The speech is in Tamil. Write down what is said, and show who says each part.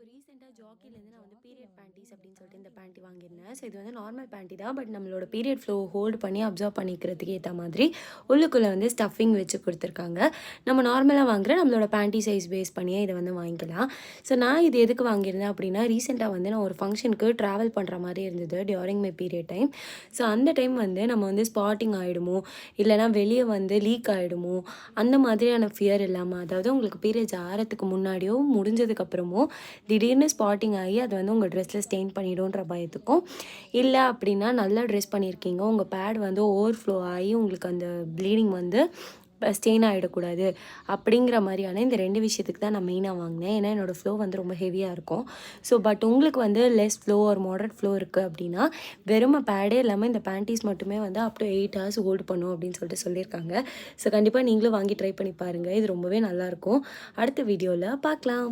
Speaker 1: இப்போ ரீசெண்டாக ஜாக்கிலேருந்து நான் வந்து பீரியட் பேண்டீஸ் அப்படின்னு சொல்லிட்டு இந்த பேண்ட்டி வாங்கியிருந்தேன். ஸோ இது வந்து நார்மல் பேண்ட்டி தான். பட் நம்மளோட பீரியட் ஃப்ளோ ஹோல்டு பண்ணி அப்சர்வ் பண்ணிக்கிறதுக்கு ஏற்ற மாதிரி உள்ளுக்குள்ளே வந்து ஸ்டஃபிங் வச்சு கொடுத்துருக்காங்க. நம்ம நார்மலாக வாங்குற நம்மளோட பேண்ட்டி சைஸ் பேஸ் பண்ணியே இதை வந்து வாங்கிக்கலாம். ஸோ நான் இது எதுக்கு வாங்கியிருந்தேன் அப்படின்னா, ரீசெண்டாக வந்து நான் ஒரு ஃபங்க்ஷனுக்கு ட்ராவல் பண்ணுற மாதிரி இருந்தது during my period time. So அந்த டைம் வந்து நம்ம வந்து ஸ்பாட்டிங் ஆகிடுமோ, இல்லைனா வெளியே வந்து லீக் ஆகிடுமோ, அந்த மாதிரியான ஃபியர் இல்லாமல், அதாவது உங்களுக்கு பீரியட்ஸ் ஆகிறதுக்கு முன்னாடியோ முடிஞ்சதுக்கப்புறமோ திடீர்னு ஸ்பாட்டிங் ஆகி அது வந்து உங்கள் ட்ரெஸ்ஸில் ஸ்டெயின் பண்ணிவிடுன்ற பயத்துக்கும், இல்லை அப்படின்னா நல்லா ட்ரெஸ் பண்ணியிருக்கீங்க, உங்கள் பேட் வந்து ஓவர்ஃப்ளோ ஆகி உங்களுக்கு அந்த ப்ளீடிங் வந்து ஸ்டெயின் ஆகிடக்கூடாது அப்படிங்கிற மாதிரியான இந்த 2 விஷயத்துக்கு தான் நான் மெயினாக வாங்கினேன். ஏன்னா என்னோடய ஃப்ளோ வந்து ரொம்ப ஹெவியாக இருக்கும். ஸோ பட் உங்களுக்கு வந்து லெஸ் ஃப்ளோ ஒரு மாடரேட் ஃப்ளோ இருக்குது அப்படின்னா வெறும் பேடே இல்லாமல் இந்த பேண்டீஸ் மட்டுமே வந்து அப் டு 8 hours ஹோல்டு பண்ணும் அப்படின்னு சொல்லிட்டு சொல்லியிருக்காங்க. ஸோ கண்டிப்பாக நீங்களும் வாங்கி ட்ரை பண்ணி பாருங்கள். இது ரொம்பவே நல்லாயிருக்கும். அடுத்த வீடியோவில் பார்க்கலாம்.